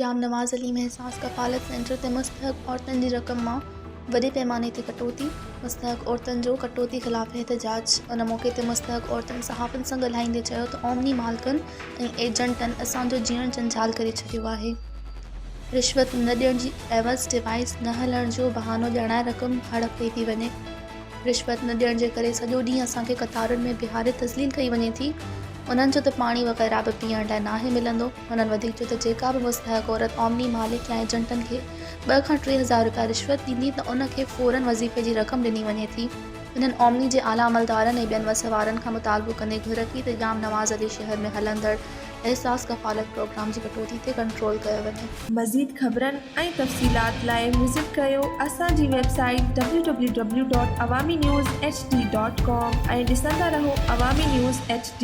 जाम नवाज़ अली में एहसास कफ़ालत सेंटर ते मुस्तहक़ औरतुनि जी रक़म मां वॾे पैमाने ते कटौती। मुस्तहक़ औरतुनि जो कटौती ख़िलाफ़ एहतजाज। उन मौक़े ते मुस्तहक़ औरतुनि सहाफ़ियुनि सां ॻाल्हाईंदे चयो त ओमनी मालिकनि ऐं एजेंटनि असांजो जीअण जंजाल करे छॾियो आहे। रिश्वत न ॾियण जी एवज़ डिवाइस न हलण जो बहानो ॼाणाए रक़म हड़प कई थी वञे। रिश्वत न ॾियण जे करे सॼो ॾींहुं असांखे क़तारुनि में बिहारे तज़लील कई वञे थी। उन्हनि जो त पाणी वग़ैरह बि पीअण लाइ नाहे मिलंदो। उन्हनि वधीक चयो त जेका बि मुस्तहक़ औरत ओमनी मालिक या एजेंटनि खे 2 खां 3 हज़ार रुपया रिश्वत ॾींदी त उन खे फ़ौरन वज़ीफ़े जी रक़म ॾिनी वञे थी। इन्हनि ओमनी जे आला अमलदारनि ऐं ॿियनि वसवारनि खां मुतालबो कंदे घुर कई त जाम नवाज़ अली शहर में हलंदड़ एहसास कफ़ालत प्रोग्राम जी कटौती ते कंट्रोल कयो वञे। मज़ीद ख़बरनि ऐं तफ़सीलात लाइ विज़िट कयो असांजी वेबसाइट www.awamiNewsHD.com ऐं ॾिसंदा रहो अवामी न्यूज़ HD।